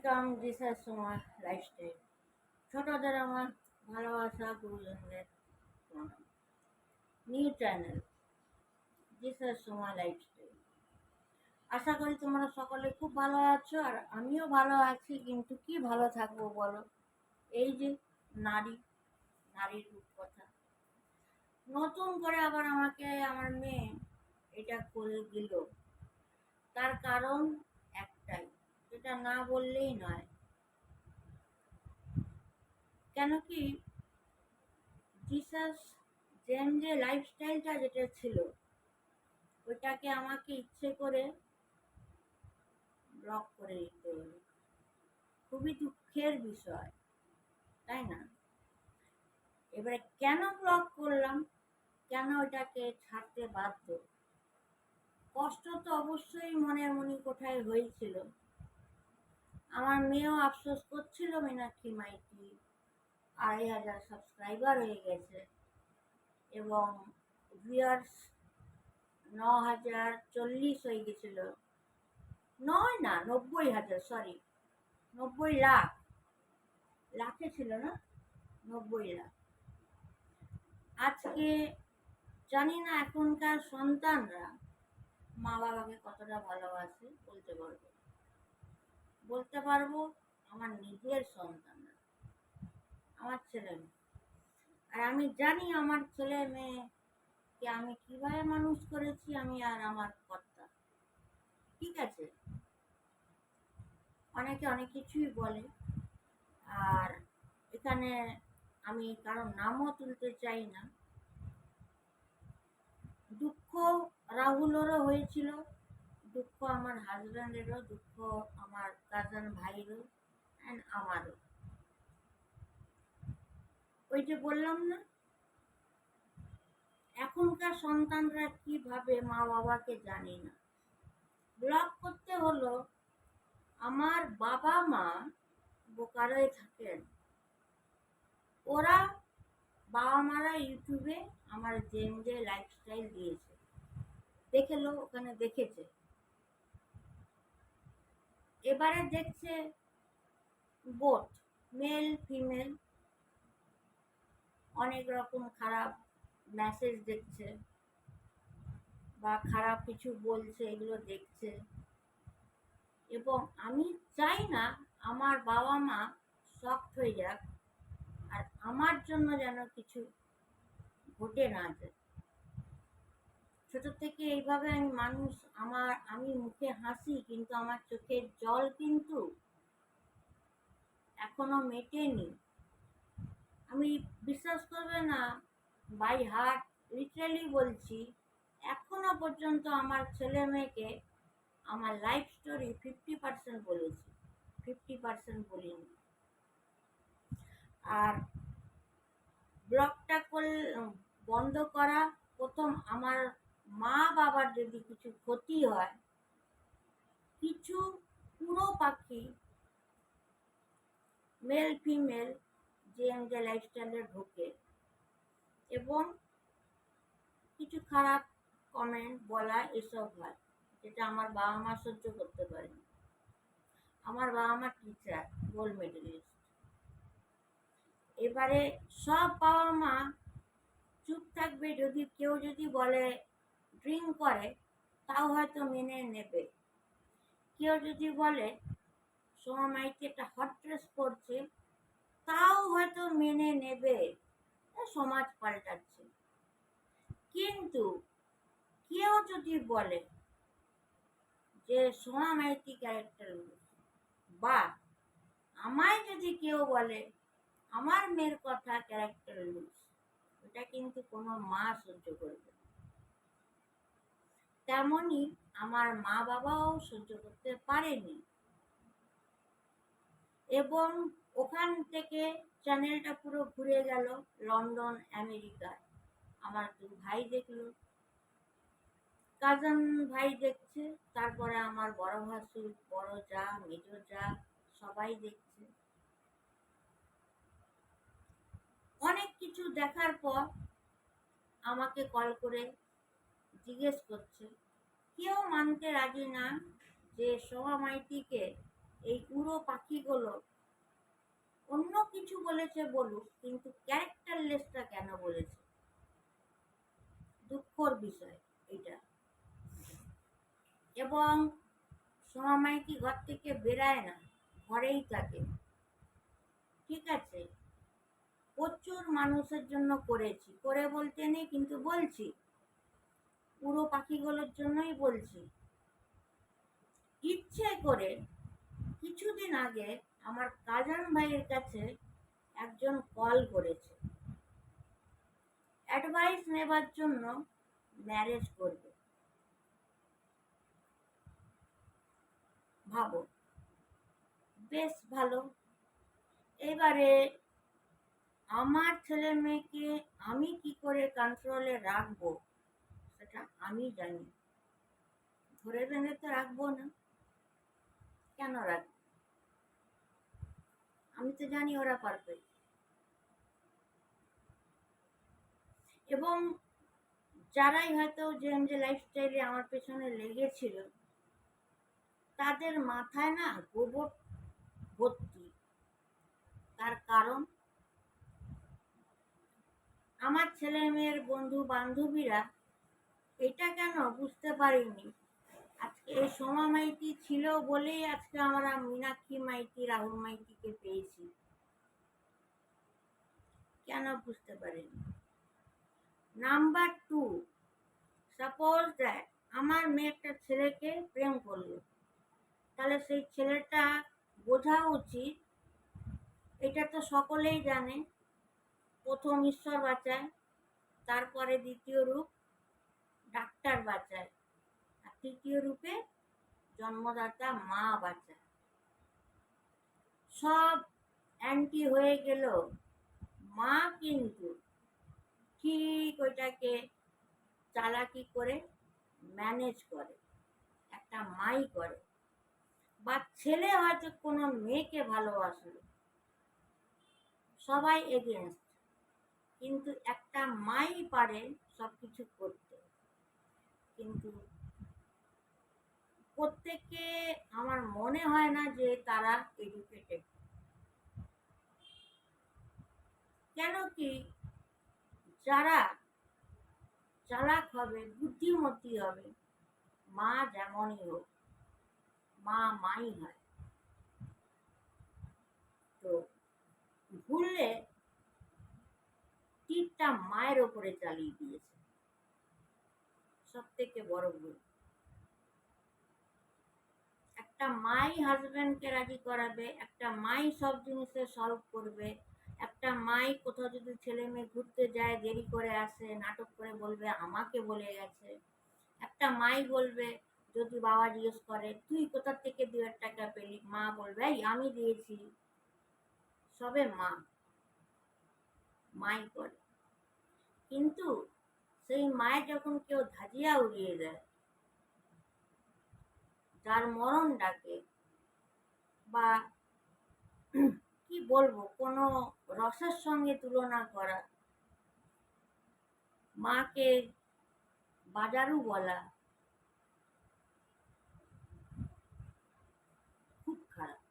Welcome Jesus Soma lifestyle. ছোটদের আমার ভালোবাসা, গুরুজনদের প্রণাম। নিউ চ্যানেল জিসাস সোমা লাইফস্টাইল। আশা করি তোমরা সকলে খুব ভালো আছো, আর আমিও ভালো আছি। কিন্তু কি ভালো থাকবো বলো? এই যে নারী, নারীর রূপকথা নতুন করে আবার আমাকে আমার মেয়ে এটা করে দিল। তার কারণ একটাই, যেটা না বললেই নয়। কেন কি, জিসাস যে লাইফস্টাইলটা যেটা ছিল, ওইটাকে আমাকে ইচ্ছে করে ব্লক করে দিতে হলো। খুবই দুঃখের বিষয়, তাই না? এবারে কেন ব্লক করলাম, কেন ওইটাকে ছাড়তে বাধ্য? কষ্ট তো অবশ্যই মনের মনি কোঠায় হয়েছিল। আমার মেয়েও আফসোস করছিল, মীনাক্ষী মাইতি 2,500 সাবস্ক্রাইবার হয়ে গেছে এবং ভিউয়ার্স 9,040 হয়ে গেছিল। নয় না, 90,000, সরি, 90 লাখ, লাখে ছিল না, 90 লাখ। আজকে জানি না এখনকার সন্তানরা মা বাবাকে কতটা ভালোবাসে। বলতে পারবো আমার নিজের সন্তানরা, আমার ছেলে মেয়ে। আর আমি জানি আমার ছেলে মেয়েকে আমি কিভাবে মানুষ করেছি, আমি আর আমার কর্তা। ঠিক আছে, অনেকে অনেক কিছুই বলে, আর এখানে আমি কারোর নামও তুলতে চাই না। দুঃখ রাহুলেরও হয়েছিল, দুঃখ আমার হাজব্যান্ডেরও, দুঃখ আমার কাজিন ভাইয়েরও, অ্যান্ড আমারও। ওই যে বললাম না, এখনকার সন্তানরা কিভাবে মা বাবাকে জানে না। ব্লক করতে হলো। আমার বাবা মা বোকারোয় থাকেন, ওরা বাবা মারা ইউটিউবে আমার যে লাইফস্টাইল দিয়েছে, দেখেলো, ওখানে দেখেছে। এবারে দেখছে বোথ মেল ফিমেল, অনেক রকম খারাপ মেসেজ দেখছে বা খারাপ কিছু বলছে, এগুলো দেখছে। এবং আমি চাই না আমার বাবা মা শক্ট হয়ে যাক, আর আমার জন্য যেন কিছু ঘটে না যায়। ছোট থেকে এইভাবে আমি মুখে হাসি, কিন্তু আমার চোখের জল কিন্তু এখনো মেটেনি। আমি, বিশ্বাস করবে না, বাই হার্ট লিটারালি বলছি, এখনো পর্যন্ত আমার ছেলে মেয়েকে আমার লাইফ স্টোরি 50% বলেছি, 50% বলিনি। আর ব্লগটা বন্ধ করা, প্রথম আমার মা বাবার যদি কিছু ক্ষতি হয়, কিছু পুরো পাখি মেল ফিমেল যে লাইফস্টাইলে ঢোকে এবং কিছু খারাপ কমেন্ট বলা, এসব হয়, যেটা আমার বাবা মা সহ্য করতে পারেনি। আমার বাবা মা টিচার, গোল্ড মেডেলিস্ট। এবারে সব বাবা মা চুপ থাকবে, যদি কেউ যদি বলে ড্রিঙ্ক করে, তাও হয়তো মেনে নেবে। কেউ যদি বলে সোমা মাইতি একটা হট ড্রেস পরছে, তাও হয়তো মেনে নেবে, সমাজ পাল্টাচ্ছে। কিন্তু কেউ যদি বলে যে সোমা মাইতি ক্যারেক্টার, বা আমায় যদি কেউ বলে আমার মেয়ের কথা ক্যারেক্টার লুজ, ওটা কিন্তু কোনো মা সহ্য করবে না। তেমনই আমার মা বাবাও সহ্য করতে পারেনি, এবং ওখান থেকে চ্যানেলটা পুরো ঘুরে গেল লন্ডন, আমেরিকায়। আমার 2 ভাই দেখলো, কাজিন ভাই দেখছে, তারপরে আমার বড় ভাসুর, বড় যা, মেজ যা, সবাই দেখছে। অনেক কিছু দেখার পর আমাকে কল করে জিজ্ঞেস করছে, কেউ মানতে রাজি না যে সোমা মাইতিকে এই উড়ো পাখিগুলো অন্য কিছু বলেছে বলুক, কিন্তু ক্যারেক্টারলেসটা কেন বলেছে? দুঃখর বিষয় এটা। এবং সোমা মাইতি ঘর থেকে বেরায় না, ঘরেই থাকে। ঠিক আছে, প্রচুর মানুষের জন্য করেছি, করে বলতে নেই কিন্তু বলছি, পুরো পাখিগুলোর জন্যই বলছি। ইচ্ছে করে কিছুদিন আগে আমার কাজান ভাইয়ের কাছে একজন কল করেছে, অ্যাডভাইস নেবার জন্য, ম্যারেজ করবে। ভাবো, বেশ ভালো। এবারে আমার ছেলে মেয়েকে আমি কি করে কন্ট্রোলে রাখবো সেটা আমি জানি। ধরে বেঁধে তো রাখবো না। কেন রাখবো? আমি তো জানি ওরা পারফেক্ট। এবং যারাই হয়তো যে লাইফস্টাইলে আমার পেছনে লেগেছিল, তাদের মাথায় না গোবর ভর্তি। তার কারণ, আমার ছেলে মেয়ের বন্ধু বান্ধবীরা এটা কেন বুঝতে পারিনি, আজকে এই সোমা মাইতি ছিল বলেই আজকে আমরা মীনাক্ষী মাইতি, রাহুল মাইতিকে পেয়েছি। কেন বুঝতে পারিনি? নাম্বার টু, সাপোজ দ্যাট আমার মেয়ে একটা ছেলেকে প্রেম করলো, তাহলে সেই ছেলেটা বোঝা উচিত, এটা তো সকলেই জানে, প্রথম ঈশ্বর বাঁচায়, তারপরে দ্বিতীয় রূপ ডাক্তার বাঁচায়, আর তৃতীয় রূপে জন্মদাতা মা বাঁচায়। সব অ্যান্টি হয়ে গেল, মা কিন্তু ঠিক ওইটাকে চালাকি করে ম্যানেজ করে, একটা মাই করে। বা ছেলে হয়তো কোনো মেয়েকে ভালোবাসলো, সবাই এগেনস্ট, কিন্তু একটা মাই পারে সবকিছু করতে। কিন্তু প্রত্যেকে আমার মনে হয় না যে তারা এডুকেটেড। কেন কি, যারা চালাক হবে, বুদ্ধিমতী হবে, মা যেমনই হোক, মা মাই হয়। তো ভুললে তীরটা মায়ের ওপরে চালিয়ে দিয়েছে, সব থেকে বড় ভুল। একটা মাই হাজব্যান্ডকে রাজি করাবে, একটা মাই সব জিনিসে সলভ করবে, একটা মাই কোথাও যদি ছেলে মেয়ে ঘুরতে যায়, দেরি করে আসে, নাটক করে বলবে আমাকে বলে গেছে। একটা মাই বলবে, যদি বাবা জিজ্ঞেস করে তুই কোথা থেকে 2,000 টাকা পেলি, মা বলবে এই আমি দিয়েছি। সবে মা, মাই করে। কিন্তু সেই মায়ের যখন কেউ ধাজিয়া উড়িয়ে দেয়, যার মরণ ডাকে, বা কি বলবো, কোনো রসের সঙ্গে তুলনা করা, মাকে বাজারু বলা, খুব খারাপ।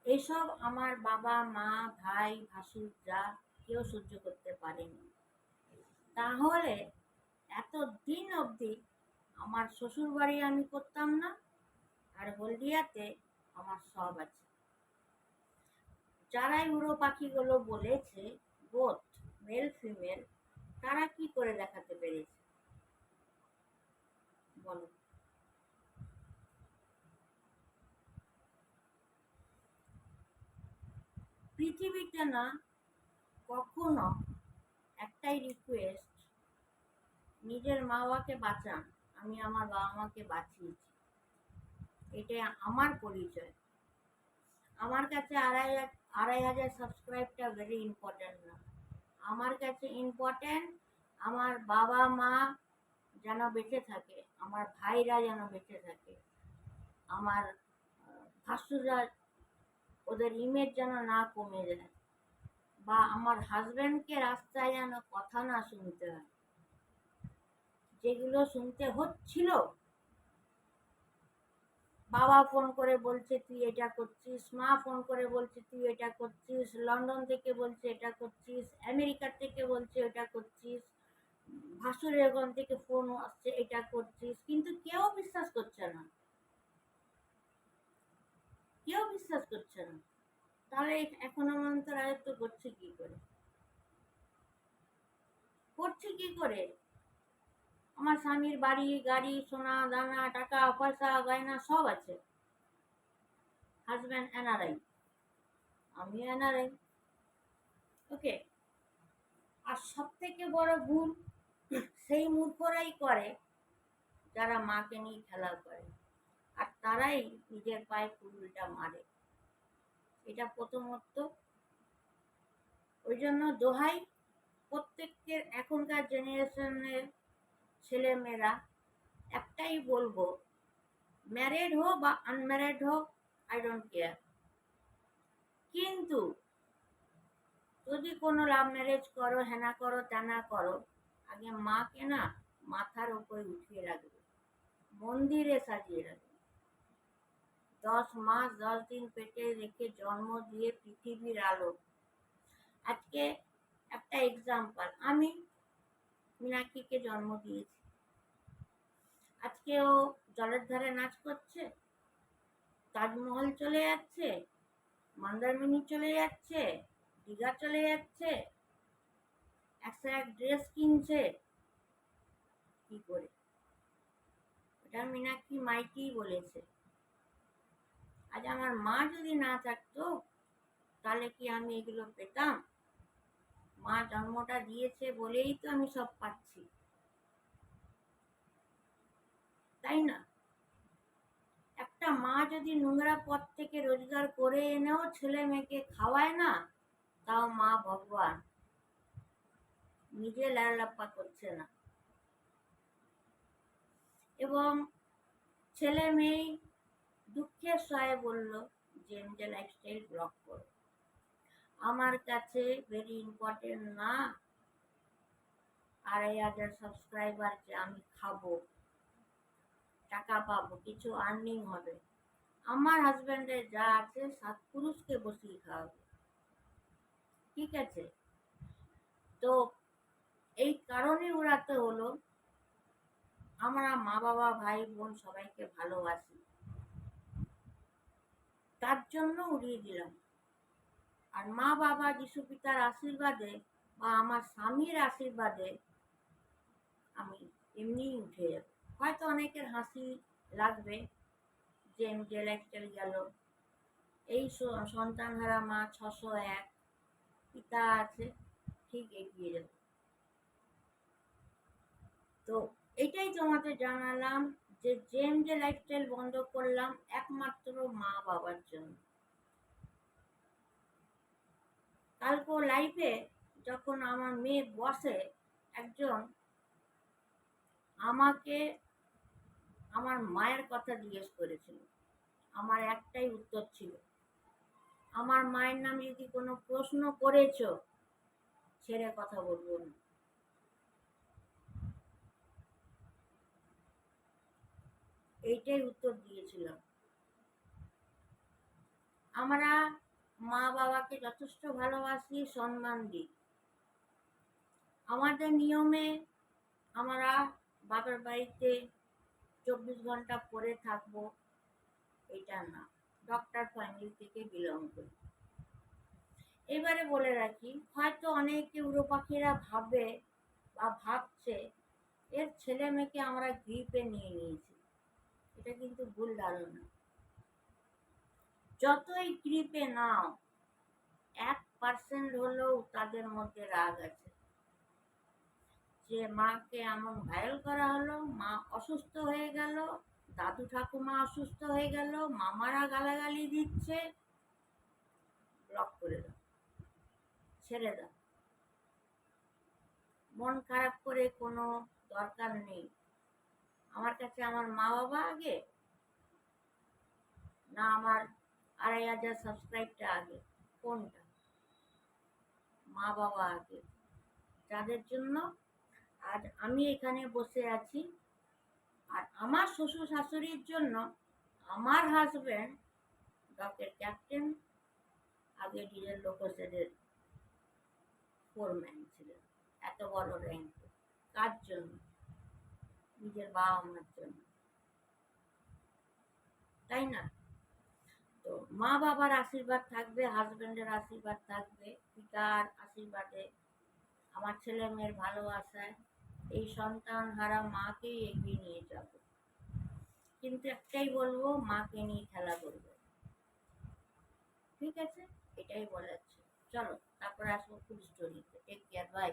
এসব আমার বাবা মা ভাই ভাসুর যা কেউ সহ্য করতে পারেনি। তাহলে এত দিন অবধি আমার শ্বশুর বাড়ি আমি করতাম না, আর হলদিয়াতে আমার সব আছে। যারাই উড়ো পাখিগুলো বলেছে, বোথ মেল ফিমেল, তারা কি করে দেখাতে পেরেছে বলো? পৃথিবীতে না কখনো, একটাই রিকোয়েস্ট, নিজের মা বাবাকে বাঁচান। আমি আমার বাবা মাকে বাঁচিয়েছি, এটাই আমার পরিচয়। আমার কাছে 2,500 সাবস্ক্রাইবটা ভেরি ইম্পর্ট্যান্ট না। আমার কাছে ইম্পর্ট্যান্ট আমার বাবা মা যেন বেঁচে থাকে, আমার ভাইরা যেন বেঁচে থাকে, আমার ভাসুররা, ওদের ইমেজ যেন না কমে যায়, বা আমার হাজব্যান্ডকে রাস্তায় যেন কথা না শুনতে হয়। যেগুলো শুনতে হচ্ছিল, বাবা ফোন করে বলছে তুই এটা করছিস, মা ফোন করে বলছে তুই এটা করছিস, লন্ডন থেকে বলছে এটা করছিস, আমেরিকার থেকে বলছে এটা করছিস, ভাসুরের ওখান থেকে ফোন আসছে এটা করছিস, কিন্তু কেউ বিশ্বাস করছে না, কেউ বিশ্বাস করছে না। তাহলে এখন আমার তো রাজত্ব করছে কি করে, করছে কি করে? আমার স্বামীর বাড়ি গাড়ি সোনা দানা টাকা পয়সা গয়না সব আছে, হাজব্যান্ড এনআরআই, আমি এনআরআই। ওকে। আর সব থেকে বড় ভুল সেই মূর্খরাই করে যারা মাকে নিয়ে খেলা করে, আর তারাই নিজের পায়ে কুড়ুলটা মারে। এটা প্রথমত। ওই জন্য দোহাই প্রত্যেকের এখনকার জেনারেশনের ছেলে মেয়েরা, একটাই বলবো, ম্যারিড হোক বা আনম্যারিড হোক, আই ডোন্ট কেয়ার, কিন্তু যদি কোনো লাভ ম্যারেজ করো, হেনা করো তেনা করো, আগে মাকে না মাথার উপরে উঠিয়ে রাখবে, মন্দিরে সাজিয়ে রাখবে। 10 মাস 10 দিন পেটে রেখে জন্ম দিয়ে পৃথিবীর আলো। আজকে একটা এক্সাম্পল, আমি মীনাক্ষীকে জন্ম দিয়েছি, আজকে ও জলের ধারে নাচ করছে, তাজমহল চলে যাচ্ছে, মন্দারমণি চলে যাচ্ছে, দীঘা চলে যাচ্ছে, একটা এক ড্রেস কিনছে, কি করে? এটা মীনাক্ষী মাইতি বলেছে। আজ আমার মা যদি না থাকতো তাহলে কি আমি এগুলো পেতাম? মা জন্মটা দিয়েছে বলেই তো আমি সব পাচ্ছি, তাই না? একটা মা যদি নোংরা পথ থেকে রোজগার করে এনেও ছেলে মেয়েকে খাওয়ায় না, তাও মা ভগবান, নিজে লাল্লাপ্পা করছে না। এবং ছেলে মেয়ে দুঃখের সহায় বলল যে এমজে লাইফস্টাইল ব্লগ করো। আমার কাছে ভেরি ইম্পর্টেন্ট না 2,500 সাবস্ক্রাইবার যে আমি খাবো, টাকা পাবো, কিছু আর্নিং হবে। আমার হাজব্যান্ডের যা আছে 7 পুরুষকে বসিয়ে খাওয়াবে, ঠিক আছে? তো এই কারণে উড়াতে হলো, আমরা মা বাবা ভাই বোন সবাইকে ভালোবাসি, তার জন্য উড়িয়ে দিলাম। আর মা বাবা যিশু পিতার আশীর্বাদে বা আমার স্বামীর আশীর্বাদে আমি এমনিই উঠে যাব। হয়তো অনেকের হাসি লাগবে যে এমজে লাইফস্টাইল গেল, এই সন্তানহারা মা 601, পিতা আছে, ঠিক এগিয়ে যাবে। তো এটাই তোমাদের জানালাম যে এমজে লাইফস্টাইল বন্ধ করলাম একমাত্র মা বাবার জন্য। কালকে লাইফে যখন আমার মেয়ে বসে, একজন আমাকে আমার মায়ের কথা জিজ্ঞেস করেছিল, আমার একটাই উত্তর ছিল, আমার মায়ের নাম যদি কোনো প্রশ্ন করেছ ছেড়ে কথা বলবো না। এইটাই উত্তর দিয়েছিলাম। আমরা মা বাবাকে যথেষ্ট ভালোবাসি, সম্মান দিই। আমাদের নিয়মে আমরা বাবার বাড়িতে 24 ঘন্টা পরে থাকবো, এটা না, ডক্টর ফ্যামিলি থেকে বিলং করি। এবারে বলে রাখি, হয়তো অনেকে উড়ো পাখিরা ভাবে বা ভাবছে এর ছেলে মেয়েকে আমরা গ্রিপে নিয়ে নিয়েছি, এটা কিন্তু ভুল ধারণা। যতই গ্রিপে নাও, 1% হলেও তাদের মধ্যে রাগ আছে, যে মাকে এমন ঘায়ল করা হলো, মা অসুস্থ হয়ে গেল, দাদু ঠাকুমা অসুস্থ হয়ে গেল, মামারা গালাগালি দিচ্ছে, ব্লক করে দাও, ছেড়ে দাও, মন খারাপ করে কোনো দরকার নেই। আমার কাছে আমার মা বাবা আগে না আমার 2,500 সাবস্ক্রাইবটা আগে? কোনটা? মা বাবা আগে, যাদের জন্য আজ আমি এখানে বসে আছি। আর আমার শ্বশুর শাশুড়ির জন্য আমার হাজবেন্ড ডকের ক্যাপ্টেন, আগে ডিজেল লোকোসেডের ফোরম্যান ছিলেন। এত বড় র্যাঙ্ক কার জন্য? নিজের বাবা মার জন্য, তাই না? তো মা বাবার আশীর্বাদ থাকবে, হাজবেন্ডের আশীর্বাদ থাকবে, পিতার আশীর্বাদে, আমার ছেলে মেয়ের ভালোবাসায় এই সন্তান হারা মাকেই এগিয়ে নিয়ে যাব। কিন্তু একটাই বলবো, মাকে নিয়ে খেলা করবে, ঠিক আছে? এটাই বলার ছিল। চলো তারপরে আসবো ফুল স্টোরিতে। Take care, by.